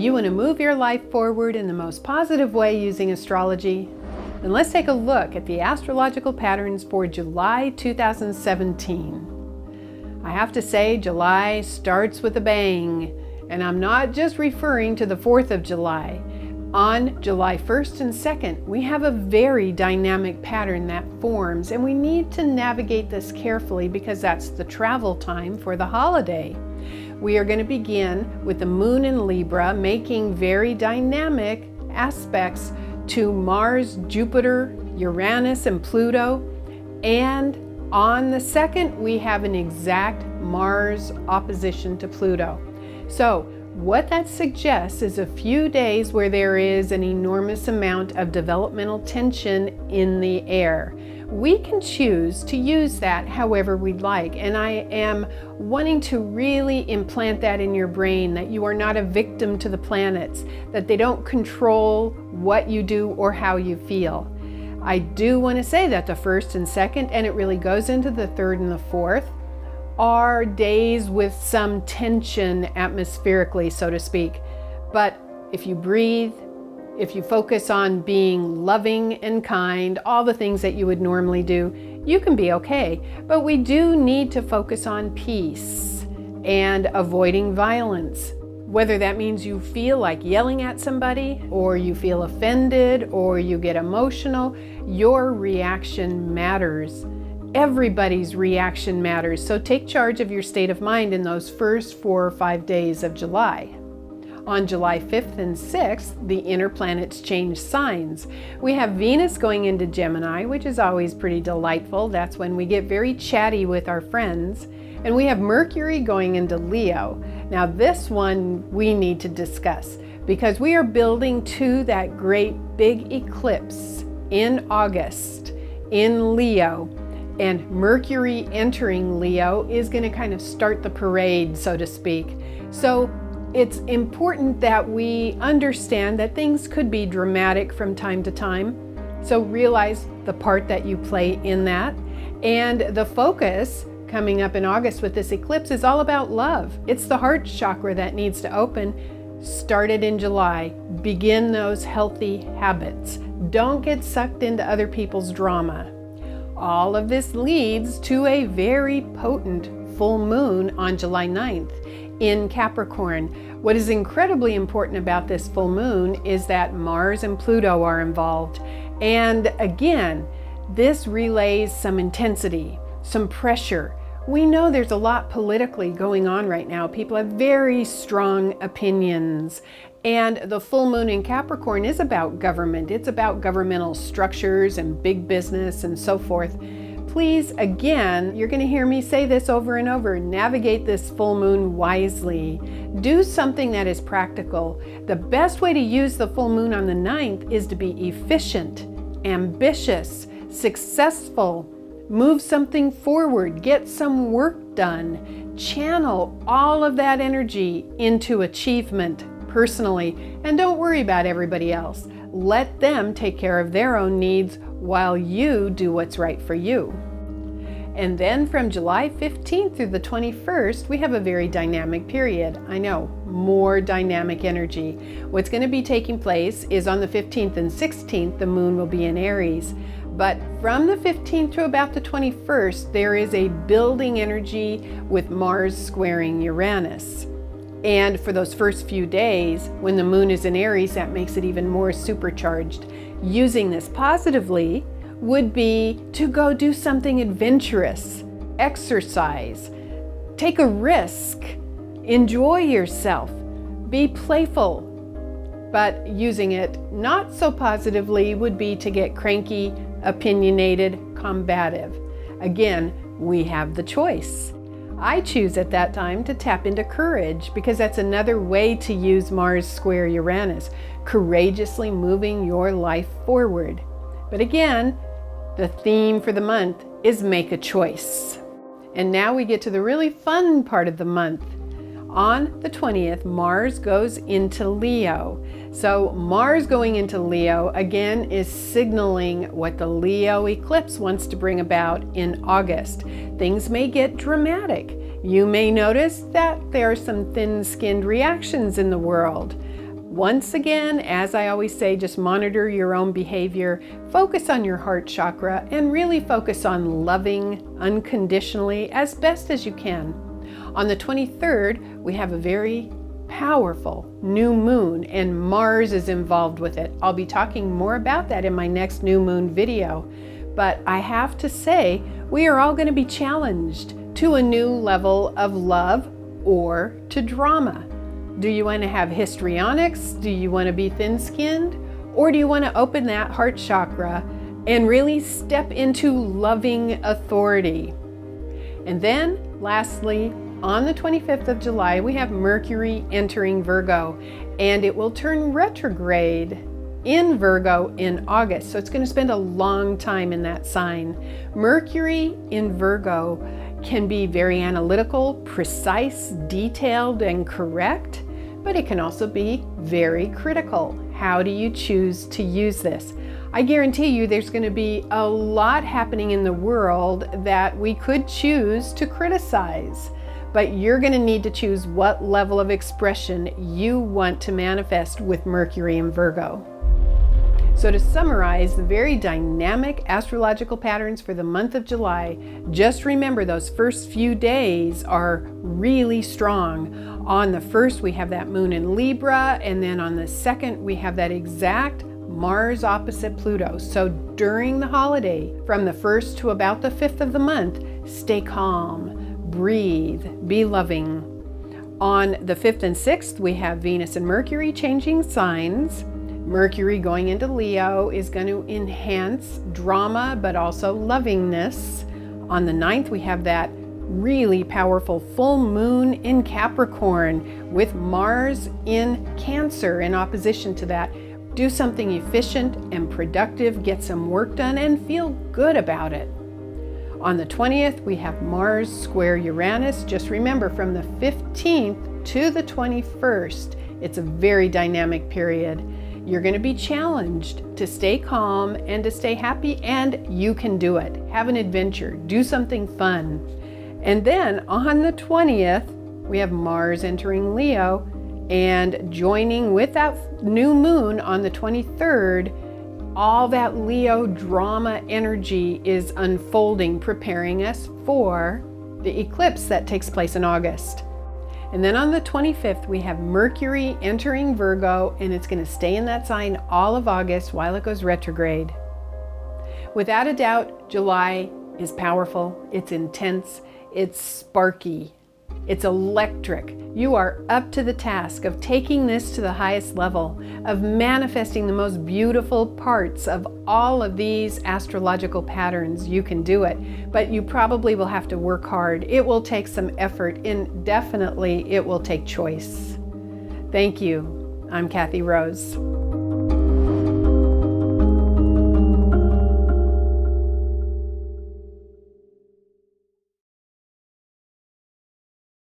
You want to move your life forward in the most positive way using astrology? Then let's take a look at the astrological patterns for July 2017. I have to say, July starts with a bang, and I'm not just referring to the 4th of July. On July 1st and 2nd, we have a very dynamic pattern that forms, and we need to navigate this carefully because that's the travel time for the holiday. We are going to begin with the moon in Libra, making very dynamic aspects to Mars, Jupiter, Uranus, and Pluto. And on the 2nd, we have an exact Mars opposition to Pluto. So what that suggests is a few days where there is an enormous amount of developmental tension in the air. We can choose to use that however we'd like, and I am wanting to really implant that in your brain, that you are not a victim to the planets, that they don't control what you do or how you feel. I do want to say that the 1st and 2nd, and it really goes into the 3rd and the 4th, are days with some tension atmospherically, so to speak. But if you breathe, if you focus on being loving and kind, all the things that you would normally do, you can be okay. But we do need to focus on peace and avoiding violence. Whether that means you feel like yelling at somebody, or you feel offended, or you get emotional, your reaction matters. Everybody's reaction matters. So take charge of your state of mind in those first 4 or 5 days of July. On July 5th and 6th, the inner planets change signs. We have Venus going into Gemini, which is always pretty delightful. That's when we get very chatty with our friends. And we have Mercury going into Leo. Now this one we need to discuss because we are building to that great big eclipse in August in Leo. And Mercury entering Leo is going to kind of start the parade, so to speak. So it's important that we understand that things could be dramatic from time to time. So realize the part that you play in that. And the focus coming up in August with this eclipse is all about love. It's the heart chakra that needs to open. Start it in July. Begin those healthy habits. Don't get sucked into other people's drama. All of this leads to a very potent full moon on July 9th in Capricorn. What is incredibly important about this full moon is that Mars and Pluto are involved. And again, this relays some intensity, some pressure. We know there's a lot politically going on right now. People have very strong opinions. And the full moon in Capricorn is about government. It's about governmental structures and big business and so forth. Please, again, you're going to hear me say this over and over, navigate this full moon wisely. Do something that is practical. The best way to use the full moon on the 9th is to be efficient, ambitious, successful, move something forward, get some work done, channel all of that energy into achievement personally, and don't worry about everybody else. Let them take care of their own needs while you do what's right for you. And then from July 15th through the 21st, we have a very dynamic period. I know, more dynamic energy. What's going to be taking place is on the 15th and 16th, the moon will be in Aries. But from the 15th to about the 21st, there is a building energy with Mars squaring Uranus. And for those first few days, when the moon is in Aries, that makes it even more supercharged. Using this positively would be to go do something adventurous, exercise, take a risk, enjoy yourself, be playful. But using it not so positively would be to get cranky, opinionated, combative. Again, we have the choice. I choose at that time to tap into courage because that's another way to use Mars square Uranus, courageously moving your life forward. But again, the theme for the month is make a choice. And now we get to the really fun part of the month. On the 20th, Mars goes into Leo. So Mars going into Leo again is signaling what the Leo eclipse wants to bring about in August. Things may get dramatic. You may notice that there are some thin-skinned reactions in the world. Once again, as I always say, just monitor your own behavior, focus on your heart chakra, and really focus on loving unconditionally as best as you can. On the 23rd, we have a very powerful new moon, and Mars is involved with it. I'll be talking more about that in my next new moon video. But I have to say, we are all going to be challenged to a new level of love or to drama. Do you want to have histrionics? Do you want to be thin-skinned? Or do you want to open that heart chakra and really step into loving authority? And then, lastly, on the 25th of July, we have Mercury entering Virgo, and it will turn retrograde in Virgo in August. So it's going to spend a long time in that sign. Mercury in Virgo can be very analytical, precise, detailed, and correct, but it can also be very critical. How do you choose to use this? I guarantee you there's going to be a lot happening in the world that we could choose to criticize, but you're going to need to choose what level of expression you want to manifest with Mercury in Virgo. So to summarize the very dynamic astrological patterns for the month of July, just remember those first few days are really strong. On the 1st, we have that moon in Libra, and then on the 2nd, we have that exact Mars opposite Pluto. So during the holiday, from the 1st to about the 5th of the month, stay calm, breathe, be loving. On the 5th and 6th, we have Venus and Mercury changing signs. Mercury going into Leo is going to enhance drama, but also lovingness. On the 9th, we have that really powerful full moon in Capricorn with Mars in Cancer in opposition to that. Do something efficient and productive, get some work done, and feel good about it. On the 20th, we have Mars square Uranus. Just remember, from the 15th to the 21st, it's a very dynamic period. You're going to be challenged to stay calm and to stay happy, and you can do it. Have an adventure, do something fun. And then on the 20th, we have Mars entering Leo and joining with that new moon on the 23rd. All that Leo drama energy is unfolding, preparing us for the eclipse that takes place in August. And then on the 25th, we have Mercury entering Virgo, and it's going to stay in that sign all of August while it goes retrograde. Without a doubt, July is powerful, it's intense, it's sparky, it's electric. You are up to the task of taking this to the highest level, of manifesting the most beautiful parts of all of these astrological patterns. You can do it, but you probably will have to work hard. It will take some effort, and definitely it will take choice. Thank you. I'm Kathy Rose.